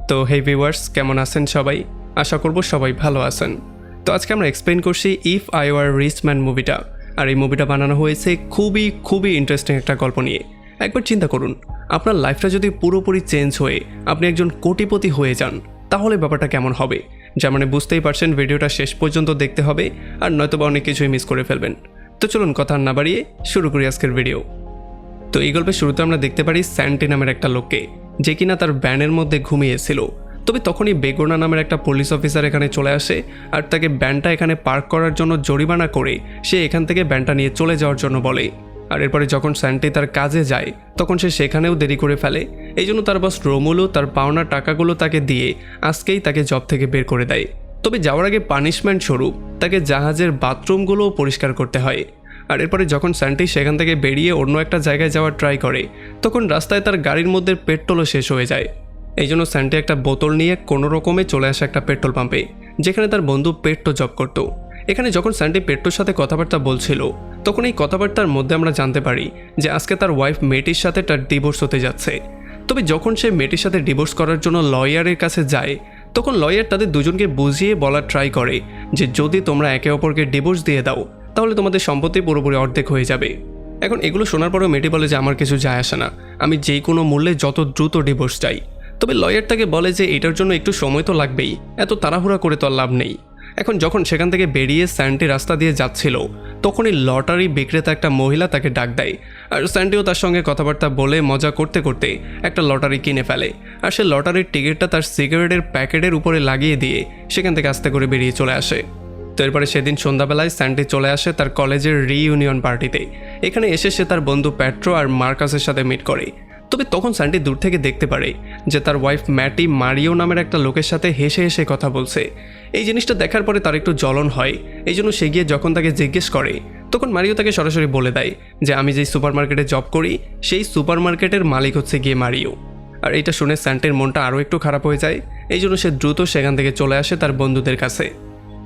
তো হে ভিউয়ার্স, কেমন আছেন সবাই? আশা করব সবাই ভালো আছেন। তো আজকে আমরা এক্সপ্লেন করছি if I were rich man মুভিটা। আর এই মুভিটা বানানো হয়েছে খুবই ইন্টারেস্টিং একটা গল্প নিয়ে। একবার চিন্তা করুন, আপনার লাইফটা যদি পুরোপুরি চেঞ্জ হয়ে আপনি একজন কোটিপতি হয়ে যান, তাহলে ব্যাপারটা কেমন হবে? যা মানে বুঝতেই পারছেন, ভিডিওটা শেষ পর্যন্ত দেখতে হবে, আর নয়তোবা অনেক কিছুই মিস করে ফেলবেন। তো চলুন কথা না বাড়িয়ে শুরু করি আজকের ভিডিও। তো এই গল্পের শুরুতে আমরা দেখতে পারি স্যান্টি নামের একটা লোককে, যে কিনা তার ব্যানের মধ্যে ঘুমিয়েছিল। তবে তখনই বেগোনা নামের একটা পুলিশ অফিসার এখানে চলে আসে আর তাকে ব্যানটা এখানে পার্ক করার জন্য জরিমানা করে সে এখান থেকে ব্যানটা নিয়ে চলে যাওয়ার জন্য বলে। আর এরপরে যখন স্যান্টি তার কাজে যায় তখন সে সেখানেও দেরি করে ফেলে। এই জন্য তার বস রোমুলো তার পাওনা টাকাগুলো তাকে দিয়ে আজকেই তাকে জব থেকে বের করে দেয়। তবে যাওয়ার আগে পানিশমেন্ট স্বরূপ তাকে জাহাজের বাথরুমগুলোও পরিষ্কার করতে হয়। আর এরপরে যখন স্যান্টি সেখান থেকে বেরিয়ে অন্য একটা জায়গায় যাওয়ার ট্রাই করে, তখন রাস্তায় তার গাড়ির মধ্যে পেট্রোলও শেষ হয়ে যায়। এই জন্য স্যান্টি একটা বোতল নিয়ে কোনো রকমে চলে আসে একটা পেট্রোল পাম্পে, যেখানে তার বন্ধু পেট্টো জব করত। এখানে যখন স্যান্টি পেট্টোর সাথে কথাবার্তা বলছিল, তখন এই কথাবার্তার মধ্যে আমরা জানতে পারি যে আজকে তার ওয়াইফ মেটির সাথে তার ডিভোর্স হতে যাচ্ছে। তবে যখন সে মেটির সাথে ডিভোর্স করার জন্য লয়ারের কাছে যায়, তখন লয়ার তাদের দুজনকে বুঝিয়ে বলার ট্রাই করে যে যদি তোমরা একে অপরকে ডিভোর্স দিয়ে দাও, তাহলে তোমাদের সম্পত্তি পুরোপুরি অর্ধেক হয়ে যাবে। এখন এগুলো শোনার পরেও মেটি বলে যে আমার কিছু যায় আসে না, আমি যে কোনো মূল্যে যত দ্রুত ডিভোর্স চাই। তবে লয়ার তাকে বলে যে এটার জন্য একটু সময় তো লাগবেই, এত তাড়াহুড়া করে তো আর লাভ নেই। এখন যখন সেখান থেকে বেরিয়ে স্যান্টি রাস্তা দিয়ে যাচ্ছিল, তখনই লটারি বিক্রেতা একটা মহিলা তাকে ডাক দেয়। আর স্যান্টিও তার সঙ্গে কথাবার্তা বলে মজা করতে করতে একটা লটারি কিনে ফেলে। আর সে লটারির টিকিটটা তার সিগারেটের প্যাকেটের উপরে লাগিয়ে দিয়ে সেখান থেকে আস্তে করে বেরিয়ে চলে আসে। তো এরপরে সেদিন সন্ধ্যাবেলায় স্যান্টি চলে আসে তার কলেজের রিইউনিয়ন পার্টিতে। এখানে এসে সে তার বন্ধু প্যাট্রো আর মার্কাসের সাথে মিট করে। তবে তখন স্যান্টি দূর থেকে দেখতে পারে যে তার ওয়াইফ ম্যাটি মারিও নামের একটা লোকের সাথে হেসে হেসে কথা বলছে। এই জিনিসটা দেখার পরে তার একটু জ্বলন হয়। এই জন্য সে গিয়ে যখন তাকে জিজ্ঞেস করে, তখন মারিও তাকে সরাসরি বলে দেয় যে আমি যেই সুপারমার্কেটে জব করি সেই সুপারমার্কেটের মালিক হচ্ছে গিয়ে মারিও। আর এটা শুনে স্যান্টির মনটা আরও একটু খারাপ হয়ে যায়। এই জন্য সে দ্রুত সেখান থেকে চলে আসে তার বন্ধুদের কাছে।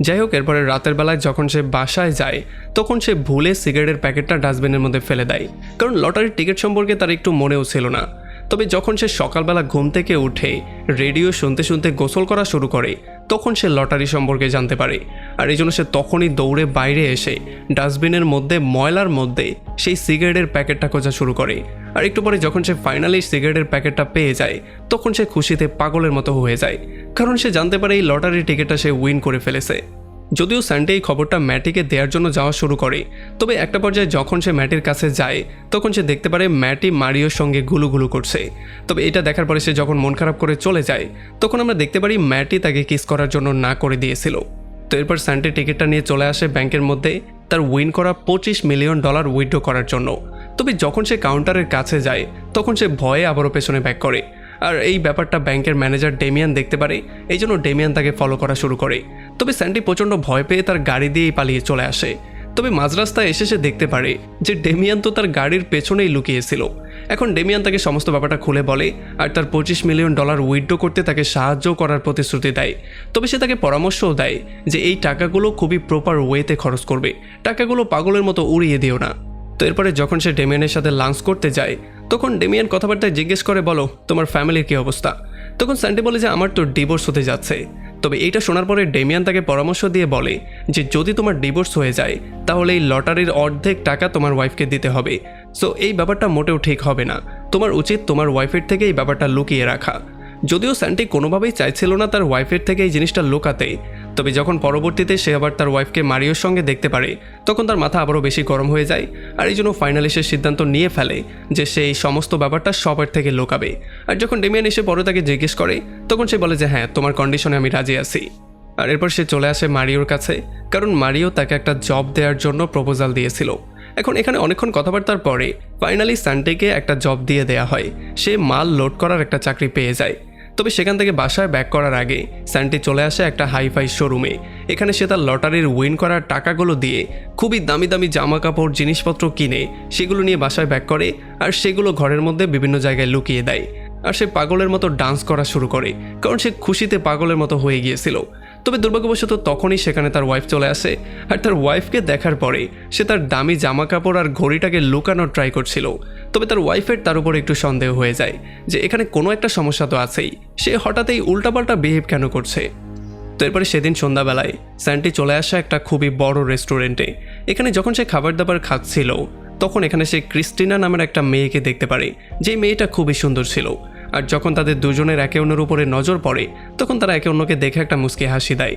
যাই হোক, এরপরে রাতের বেলায় যখন সে বাসায় যায়, তখন সে ভুলে সিগারেটের প্যাকেটটা ডাস্টবিনের মধ্যে ফেলে দেয়, কারণ লটারির টিকিট সম্পর্কে তার একটু মনেও ছিল না। তবে যখন সে সকালবেলা ঘুম থেকে উঠে রেডিও শুনতে শুনতে গোসল করা শুরু করে, তখন সে লটারি সম্পর্কে জানতে পারে। আর এই জন্য সে তখনই দৌড়ে বাইরে এসে ডাস্টবিনের মধ্যে ময়লার মধ্যে সেই সিগারেটের প্যাকেটটা খোঁজা শুরু করে। আর একটু পরে যখন সে ফাইনালি সিগারেটের প্যাকেটটা পেয়ে যায়, তখন সে খুশিতে পাগলের মতো হয়ে যায়, কারণ সে জানতে পারে এই লটারির টিকিটটা সে উইন করে ফেলেছে। যদিও স্যান্টি এই খবরটা ম্যাটিকে দেওয়ার জন্য যাওয়া শুরু করে, তবে একটা পর্যায়ে যখন সে ম্যাটির কাছে যায়, তখন সে দেখতে পারে ম্যাটি মারিওর সঙ্গে গুলুগুলু করছে। তবে এটা দেখার পরে সে যখন মন খারাপ করে চলে যায়, তখন আমরা দেখতে পারি ম্যাটি তাকে কিস করার জন্য না করে দিয়েছিল। তো এরপর স্যান্টি টিকিটটা নিয়ে চলে আসে ব্যাংকের মধ্যে তার উইন করা $25 মিলিয়ন উইথড্র করার জন্য। তবে যখন সে কাউন্টারের কাছে যায়, তখন সে ভয়ে আবারও পেছনে ব্যাক করে। আর এই ব্যাপারটা ব্যাংকের ম্যানেজার ডেমিয়ান দেখতে পারে, এই জন্য ডেমিয়ান তাকে ফলো করা শুরু করে। তবে স্যান্টি প্রচণ্ড ভয় পেয়ে তার গাড়ি দিয়েই পালিয়ে চলে আসে। তবে মাঝরাস্তায় এসে সে দেখতে পারে যে ডেমিয়ান তো তার গাড়ির পেছনেই লুকিয়েছিল। এখন ডেমিয়ান তাকে সমস্ত ব্যাপারটা খুলে বলে আর তার $25 মিলিয়ন উইথড্র করতে তাকে সাহায্য করার প্রতিশ্রুতি দেয়। তবে সে তাকে পরামর্শও দেয় যে এই টাকাগুলো খুবই প্রপার ওয়েতে খরচ করবে, টাকাগুলো পাগলের মতো উড়িয়ে দিও না। তো এরপরে যখন সে ডেমিয়ানের সাথে লাঞ্চ করতে যায়, তখন ডেমিয়ান কথাবার্তায় জিজ্ঞেস করে, বলো তোমার ফ্যামিলির কী অবস্থা? তখন স্যান্টি বলে যে আমার তো ডিভোর্স হতে যাচ্ছে। তবে এইটা শোনার পরে ডেমিয়ান তাকে পরামর্শ দিয়ে বলে যে যদি তোমার ডিভোর্স হয়ে যায়, তাহলে এই লটারির অর্ধেক টাকা তোমার ওয়াইফকে দিতে হবে। সো এই ব্যাপারটা মোটেও ঠিক হবে না, তোমার উচিত তোমার ওয়াইফের থেকে এই ব্যাপারটা লুকিয়ে রাখা। যদিও স্যান্টি কোনোভাবেই চাইছিল না তার ওয়াইফের থেকে এই জিনিসটা লুকাতে, তবে যখন পরবর্তীতে সে আবার তার ওয়াইফকে মারিওর সঙ্গে দেখতে পারে, তখন তার মাথা আবারও বেশি গরম হয়ে যায়। আর এই জন্য ফাইনালি সে সিদ্ধান্ত নিয়ে ফেলে যে সে এই সমস্ত ব্যাপারটা সবার থেকে লুকাবে। আর যখন ডেমিয়ান এসে পরে তাকে জিজ্ঞেস করে, তখন সে বলে যে হ্যাঁ, তোমার কন্ডিশনে আমি রাজি আছি। আর এরপর সে চলে আসে মারিওর কাছে, কারণ মারিও তাকে একটা জব দেওয়ার জন্য প্রপোজাল দিয়েছিল। এখন এখানে অনেকক্ষণ কথাবার্তার পরে ফাইনালি স্যান্টিকে একটা জব দিয়ে দেওয়া হয়, সে মাল লোড করার একটা চাকরি পেয়ে যায়। তবে সেখান থেকে বাসায় ব্যাক করার আগে স্যান্টি চলে আসে একটা হাইফাই শোরুমে। এখানে সে তার লটারির উইন করার টাকাগুলো দিয়ে খুবই দামি দামি জামা কাপড় জিনিসপত্র কিনে সেগুলো নিয়ে বাসায় ব্যাক করে, আর সেগুলো ঘরের মধ্যে বিভিন্ন জায়গায় লুকিয়ে দেয়। আর সে পাগলের মতো ডান্স করা শুরু করে, কারণ সে খুশিতে পাগলের মতো হয়ে গিয়েছিল। তবে দুর্ভাগ্যবশত তখনই সেখানে তার ওয়াইফ চলে আসে। আর তার ওয়াইফকে দেখার পরে সে তার দামি জামা কাপড় আর ঘড়িটাকে লুকানোর ট্রাই করছিল। তবে তার ওয়াইফের তার উপর একটু সন্দেহ হয়ে যায় যে এখানে কোনো একটা সমস্যা তো আছেই, সে হঠাৎই উল্টাপাল্টা বিহেভ কেন করছে। তো এরপরে সেদিন সন্ধ্যাবেলায় স্যান্টি চলে আসে একটা খুবই বড় রেস্টুরেন্টে। এখানে যখন সে খাবার দাবার খাচ্ছিল তখন এখানে সে ক্রিস্টিনা নামের একটা মেয়েকে দেখতে পারে, যে মেয়েটা খুবই সুন্দর ছিল। আর যখন তাদের দুজনের একে অন্যের উপরে নজর পড়ে তখন তারা একে অন্যকে দেখে একটা মুচকি হাসি দেয়।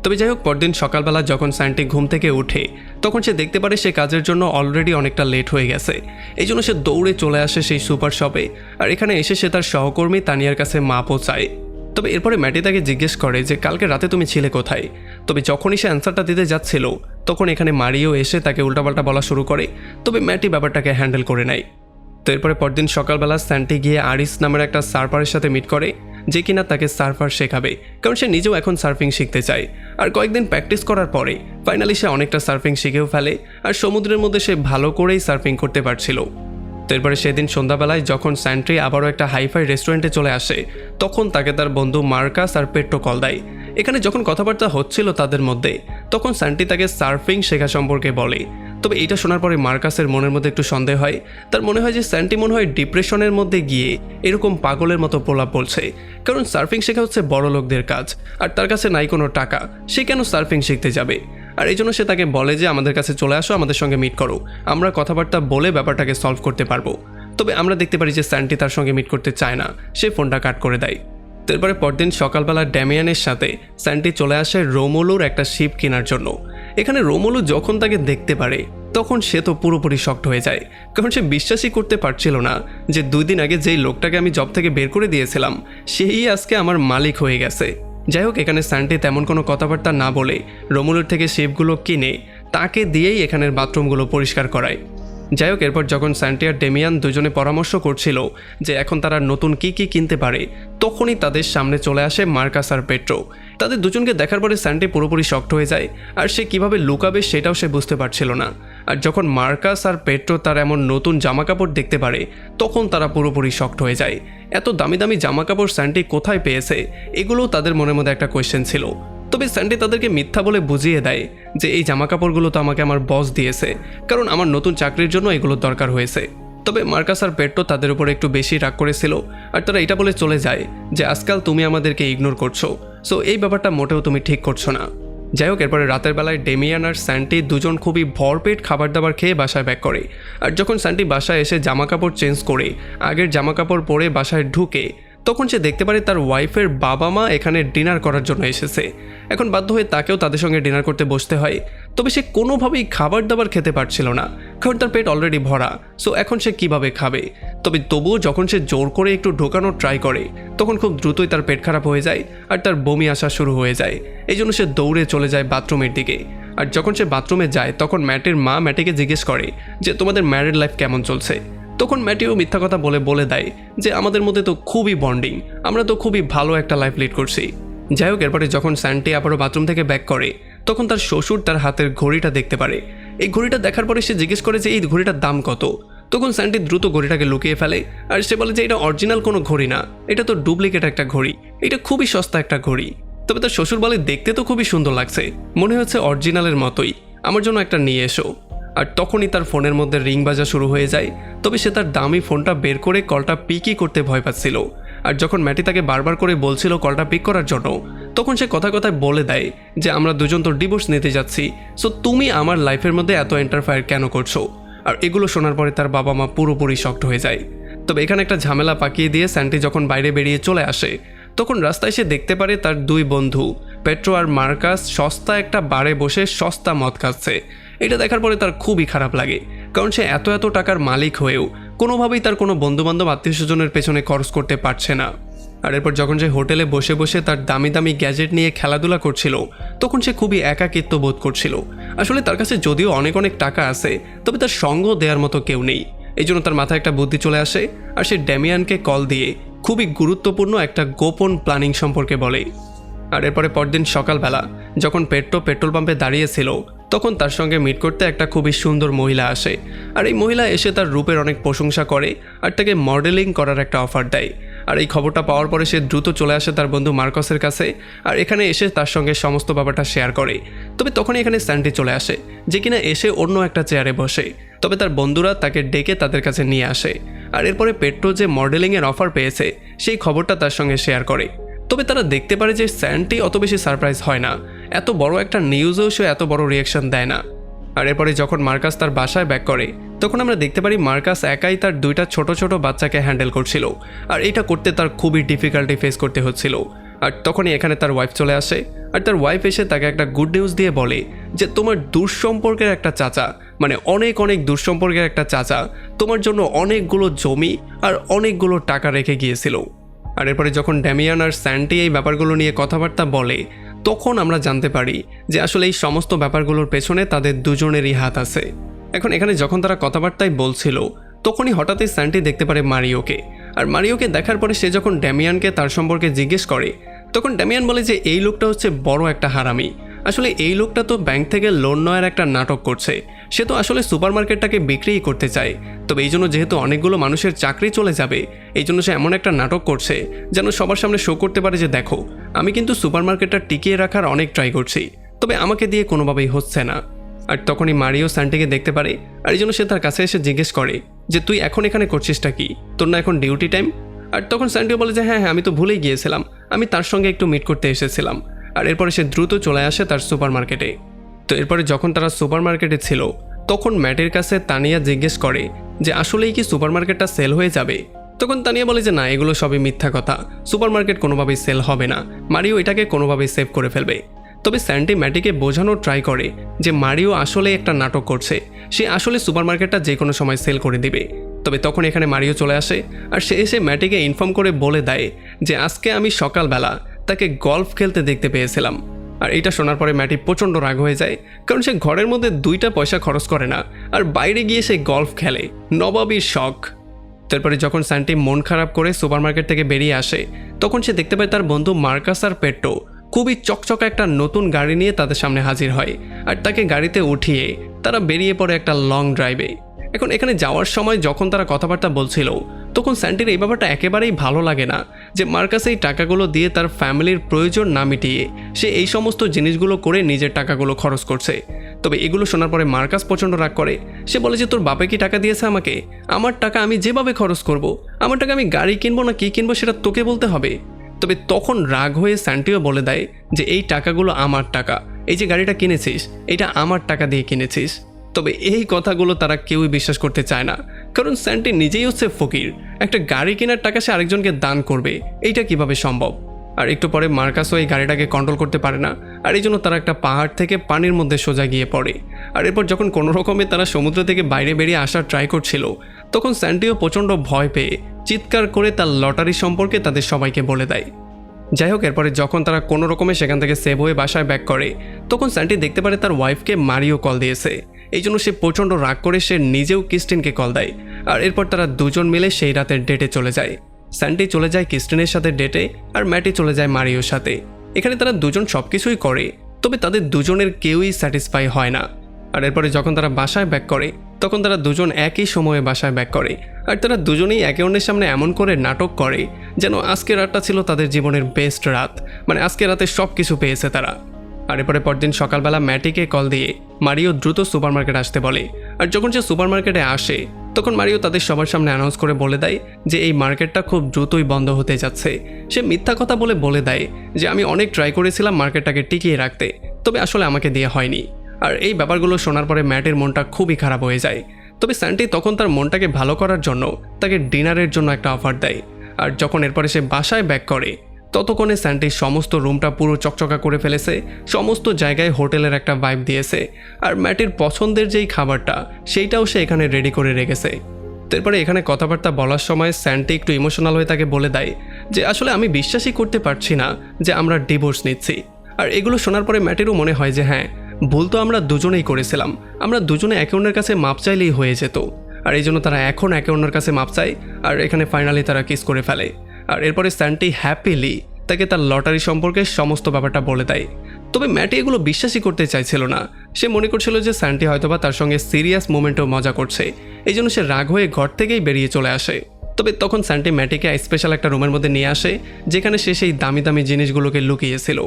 তবে যাই হোক, পরদিন সকালবেলা যখন স্যান্টি ঘুম থেকে ওঠে তখন সে দেখতে পারে সে কাজের জন্য অলরেডি অনেকটা লেট হয়ে গেছে। এই জন্য সে দৌড়ে চলে আসে সেই সুপার শপে, আর এখানে এসে সে তার সহকর্মী তানিয়ার কাছে মাপও চায়। তবে এরপরে ম্যাটি তাকে জিজ্ঞেস করে যে কালকে রাতে তুমি ছিলে কোথায়। তবে যখনই সে অ্যান্সারটা দিতে যাচ্ছিল তখন এখানে মারিও এসে তাকে উল্টাপাল্টা বলা শুরু করে। তবে ম্যাটি ব্যাপারটাকে হ্যান্ডেল করে নেয়। তো এরপরে পরদিন সকালবেলা স্যান্টি গিয়ে আরিস নামের একটা সার্ফারের সাথে মিট করে, যে কিনা তাকে সার্ফার শেখাবে, কারণ সে নিজেও এখন সার্ফিং শিখতে চায়। আর কয়েকদিন প্র্যাকটিস করার পরে ফাইনালি সে অনেকটা সার্ফিং শিখেও ফেলে, আর সমুদ্রের মধ্যে সে ভালো করেই সার্ফিং করতে পারছিল। তো এরপরে সেদিন সন্ধ্যাবেলায় যখন স্যান্টি আবারও একটা হাইফাই রেস্টুরেন্টে চলে আসে তখন তাকে তার বন্ধু মার্কাস আর পেট্রো কল দেয়। এখানে যখন কথাবার্তা হচ্ছিল তাদের মধ্যে তখন স্যান্টি তাকে সার্ফিং শেখা সম্পর্কে বলে। তবে এটা শোনার পরে মার্কাসের মনের মধ্যে একটু সন্দেহ হয়। তার মনে হয় যে স্যান্টি মনে হয় ডিপ্রেশনের মধ্যে গিয়ে এরকম পাগলের মতো প্রলাপ বলছে, কারণ সার্ফিং শেখা হচ্ছে বড় লোকদের কাজ, আর তার কাছে নাই কোনো টাকা, সে কেন সার্ফিং শিখতে যাবে। আর এই জন্য সে তাকে বলে যে আমাদের কাছে চলে আসো, আমাদের সঙ্গে মিট করো, আমরা কথাবার্তা বলে ব্যাপারটাকে সলভ করতে পারবো। তবে আমরা দেখতে পারি যে স্যান্টি তার সঙ্গে মিট করতে চায় না, সে ফোনটা কাট করে দেয়। তারপরে পরদিন সকালবেলা ড্যামিয়ানের সাথে স্যান্টি চলে আসে রোমুলুর একটা শিপ কেনার জন্য। এখানে রোমুলু যখন তাকে দেখতে পারে তখন সে তো পুরোপুরি শকড হয়ে যায়, কারণ সে বিশ্বাসই করতে পারছিল না যে 2 দিন আগে যেই লোকটাকে আমি জব থেকে বের করে দিয়েছিলাম সেই আজকে আমার মালিক হয়ে গেছে। যাই হোক, এখানে স্যান্টি তেমন কোনো কথাবার্তা না বলে রোমুলুর থেকে শিপগুলো কিনে তাকে দিয়েই এখানের বাথরুমগুলো পরিষ্কার করায়। যাই হোক, এরপর যখন স্যান্টি আর ডেমিয়ান দুজনে পরামর্শ করছিল যে এখন তারা নতুন কি কিনতে পারে তখনই তাদের সামনে চলে আসে মার্কাস আর পেট্রো। তাদের দুজনকে দেখার পরে স্যান্টি পুরোপুরি শকড হয়ে যায়, আর সে কিভাবে লুকাবে সেটাও সে বুঝতে পারছিল না। আর যখন মার্কাস আর পেট্রো তার এমন নতুন জামাকাপড় দেখতে পারে তখন তারা পুরোপুরি শকড হয়ে যায়। এত দামি দামি জামাকাপড় স্যান্টি কোথায় পেয়েছে এগুলোও তাদের মনের মধ্যে একটা কোয়েশ্চেন ছিল। তবে স্যান্টি তাদেরকে মিথ্যা বলে বুঝিয়ে দেয় যে এই জামাকাপড়গুলো তো আমাকে আমার বস দিয়েছে, কারণ আমার নতুন চাকরির জন্য এগুলোর দরকার হয়েছে। তবে মার্কাস আর পেট্রো তাদের উপর একটু বেশি রাগ করেছিল, আর তারা এটা বলে চলে যায় যে আজকাল তুমি আমাদেরকে ইগনোর করছো, সো এই ব্যাপারটা মোটেও তুমি ঠিক করছো না। যাই হোক, এরপরে রাতের বেলায় ডেমিয়ান আর স্যান্টি দুজন খুবই ভরপেট খাবার দাবার খেয়ে বাসায় ব্যাক করে। আর যখন স্যান্টি বাসায় এসে জামাকাপড় চেঞ্জ করে আগের জামাকাপড় পরে বাসায় ঢুকে তখন সে দেখতে পারে তার ওয়াইফের বাবা মা এখানে ডিনার করার জন্য এসেছে। এখন বাধ্য হয়ে তাকেও তাদের সঙ্গে ডিনার করতে বসতে হয়। তবে সে কোনোভাবেই খাবার দাবার খেতে পারছিল না, কারণ তার পেট অলরেডি ভরা, সো এখন সে কিভাবে খাবে। তবে তবুও যখন সে জোর করে একটু ঢোকানোর ট্রাই করে তখন খুব দ্রুতই তার পেট খারাপ হয়ে যায় আর তার বমি আসা শুরু হয়ে যায়। এই জন্য সে দৌড়ে চলে যায় বাথরুমের দিকে। আর যখন সে বাথরুমে যায় তখন ম্যাটের মা ম্যাটিকে জিজ্ঞেস করে যে তোমাদের ম্যারিড লাইফ কেমন চলছে। তখন ম্যাটিও মিথ্যা কথা বলে দেয় যে আমাদের মধ্যে তো খুবই বন্ডিং, আমরা তো খুবই ভালো একটা লাইফ লিড করছি। যাই হোক, এরপরে যখন স্যান্টি আবারও বাথরুম থেকে ব্যাক করে তখন তার শ্বশুর তার হাতের ঘড়িটা দেখতে পারে। এই ঘড়িটা দেখার পরে সে জিজ্ঞেস করে যে এই ঘড়িটার দাম কত। তখন স্যান্টি দ্রুত ঘড়িটাকে লুকিয়ে ফেলে, আর সে বলে যে এটা অরিজিনাল কোনো ঘড়ি না, এটা তো ডুপ্লিকেট একটা ঘড়ি, এটা খুবই সস্তা একটা ঘড়ি। তবে তার শ্বশুর বলে দেখতে তো খুবই সুন্দর লাগছে, মনে হচ্ছে অরিজিনালের মতোই, আমার জন্য একটা নিয়ে এসো। আর তখনই তার ফোনের মধ্যে রিং বাজা শুরু হয়ে যায়। তবে সে তার দামি ফোনটা বের করে কলটা পিকই করতে ভয় পাচ্ছিল। আর যখন ম্যাটি তাকে বারবার করে বলছিল কলটা পিক করার জন্য তখন সে কথায় বলে দেয় যে আমরা দুজন তো ডিভোর্স নিতে যাচ্ছি, সো তুমি আমার লাইফের মধ্যে এত এন্টারফায়ার কেন করছো। আর এগুলো শোনার পরে তার বাবা মা পুরোপুরি শকড হয়ে যায়। তবে এখানে একটা ঝামেলা পাকিয়ে দিয়ে স্যান্টি যখন বাইরে বেরিয়ে চলে আসে তখন রাস্তায় সে দেখতে পারে তার 2 বন্ধু পেট্রো আর মার্কাস সস্তা একটা বারে বসে সস্তা মদ খাচ্ছে। এটা দেখার পরে তার খুবই খারাপ লাগে, কারণ সে এত টাকার মালিক হয়েও কোনোভাবেই তার কোনো বন্ধুবান্ধব আত্মীয় স্বজনের পেছনে খরচ করতে পারছে না। আর এরপর যখন সে হোটেলে বসে বসে তার দামি দামি গ্যাজেট নিয়ে খেলাধুলা করছিল তখন সে খুবই একাকিত্ব বোধ করছিল। আসলে তার কাছে যদিও অনেক টাকা আছে তবে তার সঙ্গ দেওয়ার মতো কেউ নেই। এই জন্য তার মাথায় একটা বুদ্ধি চলে আসে, আর সে ড্যামিয়ানকে কল দিয়ে খুবই গুরুত্বপূর্ণ একটা গোপন প্ল্যানিং সম্পর্কে বলে। আর এরপরে পরদিন সকালবেলা যখন পেট্রো পেট্রোল পাম্পে দাঁড়িয়েছিল তখন তার সঙ্গে মিট করতে একটা খুবই সুন্দর মহিলা আসে। আর এই মহিলা এসে তার রূপের অনেক প্রশংসা করে আর তাকে মডেলিং করার একটা অফার দেয়। আর এই খবরটা পাওয়ার পরে সে দ্রুত চলে আসে তার বন্ধু মার্কাসের কাছে আর এখানে এসে তার সঙ্গে সমস্ত ব্যাপারটা শেয়ার করে। তবে তখনই এখানে স্যান্টি চলে আসে যে কিনা এসে অন্য একটা চেয়ারে বসে। তবে তার বন্ধুরা তাকে ডেকে তাদের কাছে নিয়ে আসে আর এরপরে পেট্রো যে মডেলিংয়ের অফার পেয়েছে সেই খবরটা তার সঙ্গে শেয়ার করে। তবে তারা দেখতে পারে যে স্যান্টি অত বেশি সারপ্রাইজ হয় না, এত বড় একটা নিউজেও সে এত বড় রিয়াকশন দেয় না। আর এরপরে যখন মার্কাস তার বাসায় ব্যাক করে তখন আমরা দেখতে পারি মার্কাস একাই তার দুইটা ছোট ছোট বাচ্চাকে হ্যান্ডেল করছিল আর এটা করতে তার খুবই ডিফিকাল্টি ফেস করতে হচ্ছিল। আর তখনই এখানে তার ওয়াইফ চলে আসে আর তার ওয়াইফ এসে তাকে একটা গুড নিউজ দিয়ে বলে যে তোমার দূরসম্পর্কের একটা চাচা, মানে অনেক অনেক দূরসম্পর্কের একটা চাচা তোমার জন্য অনেকগুলো জমি আর অনেকগুলো টাকা রেখে গিয়েছিল। আর এরপরে যখন ড্যামিয়ান আর স্যান্টি এই ব্যাপারগুলো নিয়ে কথাবার্তা বলে তখন আমরা জানতে পারি যে আসলে এই সমস্ত ব্যাপারগুলোর পেছনে তাদের দুজনেরই হাত আছে। এখন এখানে যখন তারা কথাবার্তায় বলছিল তখনই হঠাৎই স্যান্টি দেখতে পারে মারিওকে। আর মারিওকে দেখার পরে সে যখন ড্যামিয়ানকে তার সম্পর্কে জিজ্ঞেস করে তখন ড্যামিয়ান বলে যে এই লোকটা হচ্ছে বড় একটা হারামি। আসলে এই লোকটা তো ব্যাংক থেকে লোন নেওয়ার একটা নাটক করছে, সে তো আসলে সুপারমার্কেটটাকে বিক্রিই করতে চায়। তবে এই জন্য যেহেতু অনেকগুলো মানুষের চাকরি চলে যাবে এই জন্য সে এমন একটা নাটক করছে যেন সবার সামনে শো করতে পারে যে দেখো আমি কিন্তু সুপারমার্কেটটা টিকিয়ে রাখার অনেক ট্রাই করছি, তবে আমাকে দিয়ে কোনোভাবেই হচ্ছে না। আর তখনই মারিও স্যান্টিকে দেখতে পারে আর এই জন্য সে তার কাছে এসে জিজ্ঞেস করে যে তুই এখন এখানে করছিসটা কি, তোর না এখন ডিউটি টাইম? আর তখন স্যান্টিও বলে যে হ্যাঁ আমি তো ভুলেই গিয়েছিলাম, আমি তার সঙ্গে একটু মিট করতে এসেছিলাম। আর এরপরে সে দ্রুত চলে আসে তার সুপারমার্কেটে। তো এরপরে যখন তারা সুপারমার্কেটে ছিল তখন ম্যাটের কাছে তানিয়া জিজ্ঞেস করে যে আসলেই কি সুপারমার্কেটটা সেল হয়ে যাবে? তখন তানিয়া বলে যে না, এগুলো সবই মিথ্যা কথা, সুপারমার্কেট কোনোভাবেই সেল হবে না, মারিও এটাকে কোনোভাবেই সেভ করে ফেলবে। তবে স্যান্টি ম্যাটিকে বোঝানোর ট্রাই করে যে মারিও আসলে একটা নাটক করছে, সে আসলে সুপারমার্কেটটা যে কোনো সময় সেল করে দিবে। তবে তখন এখানে মারিও চলে আসে আর সে এসে ম্যাটিকে ইনফর্ম করে বলে দেয় যে আজকে আমি সকালবেলা তাকে গল্ফ খেলতে দেখতে পেয়েছিলাম। আর এটা শোনার পরে ম্যাটি প্রচণ্ড রাগ হয়ে যায়, কারণ সে ঘরের মধ্যে 2টা পয়সা খরচ করে না আর বাইরে গিয়ে সে গল্ফ খেলে, নবাবির শখ। তারপরে যখন স্যান্টি মন খারাপ করে সুপারমার্কেট থেকে বেরিয়ে আসে তখন সে দেখতে পায় তার বন্ধু মার্কাস আর পেট্রো খুবই চকচকা একটা নতুন গাড়ি নিয়ে তাদের সামনে হাজির হয় আর তাকে গাড়িতে উঠিয়ে তারা বেরিয়ে পড়ে একটা লং ড্রাইভে। এখন এখানে যাওয়ার সময় যখন তারা কথাবার্তা বলছিল তখন স্যান্টির এই ব্যাপারটা একেবারেই ভালো লাগে না যে মার্কাস এই টাকাগুলো দিয়ে তার ফ্যামিলির প্রয়োজন না মিটিয়ে সে এই সমস্ত জিনিসগুলো করে নিজের টাকাগুলো খরচ করছে। তবে এগুলো শোনার পরে মার্কাস প্রচণ্ড রাগ করে, সে বলে যে তোর বাপে কি টাকা দিয়েছে আমাকে? আমার টাকা আমি যেভাবে খরচ করব, আমার টাকা আমি গাড়ি কিনবো না কি কিনবো সেটা তোকে বলতে হবে। তবে তখন রাগ হয়ে স্যান্টিও বলে দেয় যে এই টাকাগুলো আমার টাকা, এই যে গাড়িটা কিনেছিস এটা আমার টাকা দিয়ে কিনেছিস। তবে এই কথাগুলো তারা কেউই বিশ্বাস করতে চায় না, কারণ স্যান্টি নিজেই হচ্ছে ফকির, একটা গাড়ি কেনার টাকা সে আরেকজনকে দান করবে, এইটা কিভাবে সম্ভব? আর একটু পরে মার্কাসও এই গাড়িটাকে কন্ট্রোল করতে পারে না আর এই জন্য তারা একটা পাহাড় থেকে পানির মধ্যে সোজা গিয়ে পড়ে। আর এরপর যখন কোনো রকমে তারা সমুদ্র থেকে বাইরে বেরিয়ে আসার ট্রাই করছিল তখন স্যান্টিও প্রচণ্ড ভয় পেয়ে চিৎকার করে তার লটারি সম্পর্কে তাদের সবাইকে বলে দেয়। যাই হোক, এরপরে যখন তারা কোনো রকমে সেখান থেকে সেভ হয়ে বাসায় ব্যাক করে তখন স্যান্টি দেখতে পারে তার ওয়াইফকে মারিও কল দিয়েছে, এই জন্য সে প্রচণ্ড রাগ করে সে নিজেও ক্রিস্টিনকে কল দেয়। আর এরপর তারা দুজন মিলে সেই রাতের ডেটে চলে যায়। স্যান্টি চলে যায় ক্রিস্টিনের সাথে ডেটে আর ম্যাটি চলে যায় মারিওর সাথে। এখানে তারা দুজন সব কিছুই করে, তবে তাদের দুজনের কেউই স্যাটিসফাই হয় না। আর এরপরে যখন তারা বাসায় ব্যাক করে তখন তারা দুজন একই সময়ে বাসায় ব্যাক করে আর তারা দুজনেই একে অন্যের সামনে এমন করে নাটক করে যেন আজকের রাতটা ছিল তাদের জীবনের বেস্ট রাত, মানে আজকের রাতে সব কিছু পেয়েছে তারা। আর এরপরে পরদিন সকালবেলা ম্যাটিকে কল দিয়ে মারিও দ্রুত সুপারমার্কেট আসতে বলে। আর যখন সে সুপারমার্কেটে আসে তখন মারিও তাদের সবার সামনে অ্যানাউন্স করে বলে দেয় যে এই মার্কেটটা খুব দ্রুতই বন্ধ হতে যাচ্ছে। সে মিথ্যা কথা বলে দেয় যে আমি অনেক ট্রাই করেছিলাম মার্কেটটাকে টিকিয়ে রাখতে, তবে আসলে আমাকে দিয়ে হয়নি। আর এই ব্যাপারগুলো শোনার পরে ম্যাটের মনটা খুবই খারাপ হয়ে যায়। তবে স্যান্টি তখন তার মনটাকে ভালো করার জন্য তাকে ডিনারের জন্য একটা অফার দেয়। আর যখন এরপরে সে বাসায় ব্যাক করে ততক্ষণে স্যান্টি সমস্ত রুমটা পুরো চকচকা করে ফেলেছে, সমস্ত জায়গায় হোটেলের একটা ভাইব দিয়েছে আর ম্যাটের পছন্দের যেই খাবারটা সেইটাও সে এখানে রেডি করে রেখেছে। তারপরে এখানে কথাবার্তা বলার সময় স্যান্টি একটু ইমোশনাল হয়ে তাকে বলে দেয় যে আসলে আমি বিশ্বাসই করতে পারছি না যে আমরা ডিভোর্স নিচ্ছি। আর এগুলো শোনার পরে ম্যাটেরও মনে হয় যে হ্যাঁ, ভুল তো আমরা দুজনেই করেছিলাম, আমরা দুজনে একে অন্যের কাছে মাপ চাইলেই হয়ে যেত। আর এই জন্য তারা এখন একে অন্যের কাছে মাপ চায় আর এখানে ফাইনালি তারা কিস করে ফেলে। আর এরপরে স্যান্টি হ্যাপিলি তাকে তার লটারি সম্পর্কে সমস্ত ব্যাপারটা বলে দেয়। তবে ম্যাটি এগুলো বিশ্বাসই করতে চাইছিল না, সে মনে করছিল যে স্যান্টি হয়তোবা তার সঙ্গে সিরিয়াস মোমেন্টেও মজা করছে, এই জন্য সে রাগ হয়ে ঘর থেকেই বেরিয়ে চলে আসে। তবে তখন স্যান্টি ম্যাটিকে স্পেশাল একটা রুমের মধ্যে নিয়ে আসে, যেখানে সে সেই দামি দামি জিনিসগুলোকে লুকিয়েছিল।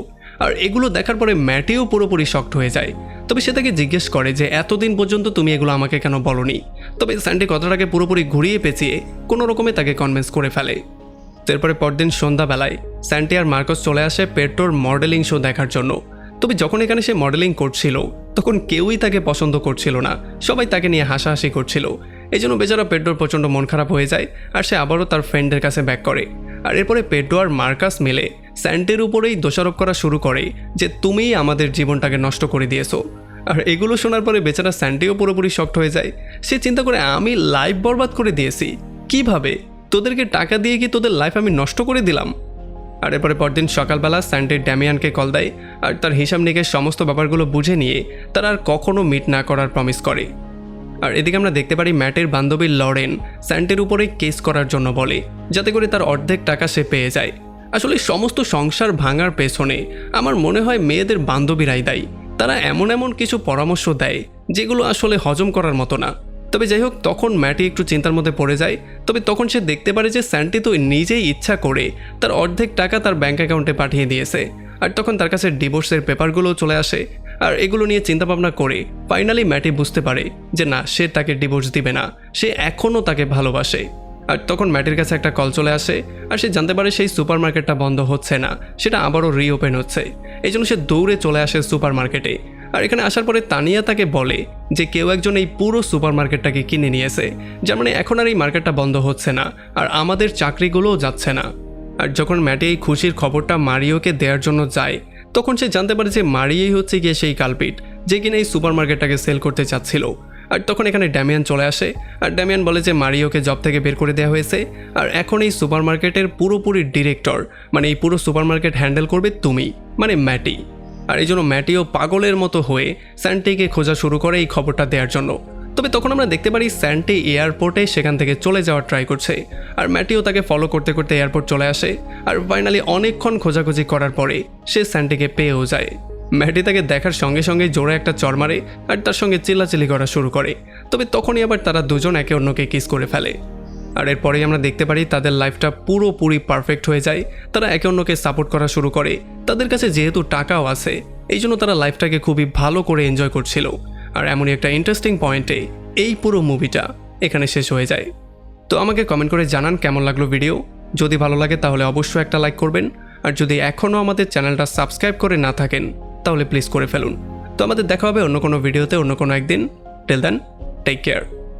আর এগুলো দেখার পরে ম্যাটিও পুরোপুরি শকড হয়ে যায়। তবে সে তাকে জিজ্ঞেস করে যে এতদিন পর্যন্ত তুমি এগুলো আমাকে কেন বলোনি। তবে স্যান্টি কথাটাকে পুরোপুরি ঘুরিয়ে পেঁচিয়ে কোনো রকমে তাকে কনভিন্স করে ফেলে। তারপরে পরদিন সন্ধ্যাবেলায় স্যান্টি আর মার্কস চলে আসে পেড্রোর মডেলিং শো দেখার জন্য। তবে যখন এখানে সে মডেলিং করছিল তখন কেউই তাকে পছন্দ করছিল না, সবাই তাকে নিয়ে হাসাহাসি করছিল। এই জন্য বেচারা পেড্রোর প্রচণ্ড মন খারাপ হয়ে যায় আর সে আবারও তার ফ্রেন্ডের কাছে ব্যাক করে। আর এরপরে পেড্রো আর মার্কাস মিলে স্যান্টির উপরেই দোষারোপ করা শুরু করে যে তুমিই আমাদের জীবনটাকে নষ্ট করে দিয়েছো। আর এগুলো শোনার পরে বেচারা স্যান্টিও পুরোপুরি শকড হয়ে যায়। সে চিন্তা করে আমি লাইফ বরবাদ করে দিয়েছি কিভাবে? তোদেরকে টাকা দিয়ে কি তোদের লাইফ আমি নষ্ট করে দিলাম? আর এরপরে পরদিন সকালবেলা স্যান্টি ড্যামিয়ানকে কল দেয় আর তার হিসাব নিকেশ সমস্ত ব্যাপারগুলো বুঝে নিয়ে তারা আর কখনো মিট না করার প্রমিস করে। আর এদিকে আমরা দেখতে পারি ম্যাটের বান্ধবী লরেন স্যান্টির উপরে কেস করার জন্য বলে, যাতে করে তার অর্ধেক টাকা সে পেয়ে যায়। আসলে সমস্ত সংসার ভাঙার পেছনে আমার মনে হয় মেয়েদের বান্ধবীরাই দায়ী। তারা এমন এমন কিছু পরামর্শ দেয় যেগুলো আসলে হজম করার মতো না। তবে যাই হোক, তখন ম্যাটি একটু চিন্তার মধ্যে পড়ে যায়। তবে তখন সে দেখতে পারে যে স্যান্টি তো নিজেই ইচ্ছা করে তার অর্ধেক টাকা তার ব্যাঙ্ক অ্যাকাউন্টে পাঠিয়ে দিয়েছে। আর তখন তার কাছে ডিভোর্সের পেপারগুলো চলে আসে। আর এগুলো নিয়ে চিন্তাভাবনা করে ফাইনালি ম্যাটি বুঝতে পারে যে না, সে তাকে ডিভোর্স দিবে না, সে এখনও তাকে ভালোবাসে। আর তখন ম্যাটির কাছে একটা কল চলে আসে আর সে জানতে পারে সেই সুপার মার্কেটটা বন্ধ হচ্ছে না, সেটা আবারও রিওপেন হচ্ছে। এই জন্য সে দৌড়ে চলে আসে সুপার মার্কেটে। আর এখানে আসার পরে তানিয়া তাকে বলে যে কেউ একজন এই পুরো সুপার মার্কেটটাকে কিনে নিয়েছে, যার মানে এখন আর এই মার্কেটটা বন্ধ হচ্ছে না আর আমাদের চাকরিগুলোও যাচ্ছে না। আর যখন ম্যাটি এই খুশির খবরটা মারিওকে দেওয়ার জন্য যায় তখন সে জানতে পারে যে মারিওই হচ্ছে গিয়ে সেই কালপিট যে কিনা এই সুপার মার্কেটটাকে সেল করতে চাচ্ছিল। আর তখন এখানে ড্যামিয়ান চলে আসে আর ড্যামিয়ান বলে যে মারিওকে জব থেকে বের করে দেওয়া হয়েছে আর এখন এই সুপার মার্কেটের পুরোপুরি ডিরেক্টর, মানে এই পুরো সুপার মার্কেট হ্যান্ডেল করবে তুমি, মানে ম্যাটি। আর এই জন্য ম্যাটিও পাগলের মতো হয়ে স্যান্টিকে খোঁজা শুরু করে এই খবরটা দেওয়ার জন্য। তবে তখন আমরা দেখতে পারি স্যান্টি এয়ারপোর্টে সেখান থেকে চলে যাওয়ার ট্রাই করছে আর ম্যাটিও তাকে ফলো করতে করতে এয়ারপোর্ট চলে আসে। আর ফাইনালি অনেকক্ষণ খোঁজাখুঁজি করার পরে সে স্যান্টিকে পেয়েও যায়। ম্যাটি তাকে দেখার সঙ্গে সঙ্গে জোরে একটা চড় মারে আর তার সঙ্গে চিল্লাচিল্লি করা শুরু করে। তবে তখনই আবার তারা দুজন একে অন্যকে কিস করে ফেলে। আর এরপরেই আমরা দেখতে পারি তাদের লাইফটা পুরোপুরি পারফেক্ট হয়ে যায়। তারা একে অন্যকে সাপোর্ট করা শুরু করে। তাদের কাছে যেহেতু টাকাও আছে এই জন্য তারা লাইফটাকে খুবই ভালো করে এনজয় করছিল। আর এমনই একটা ইন্টারেস্টিং পয়েন্টে এই পুরো মুভিটা এখানে শেষ হয়ে যায়। তো আমাকে কমেন্ট করে জানান কেমন লাগলো ভিডিও। যদি ভালো লাগে তাহলে অবশ্যই একটা লাইক করবেন। আর যদি এখনও আমাদের চ্যানেলটা সাবস্ক্রাইব করে না থাকেন তাহলে প্লিজ করে ফেলুন। তো আমাদের দেখা হবে অন্য কোনো ভিডিওতে অন্য কোনো একদিন। Till then, take care.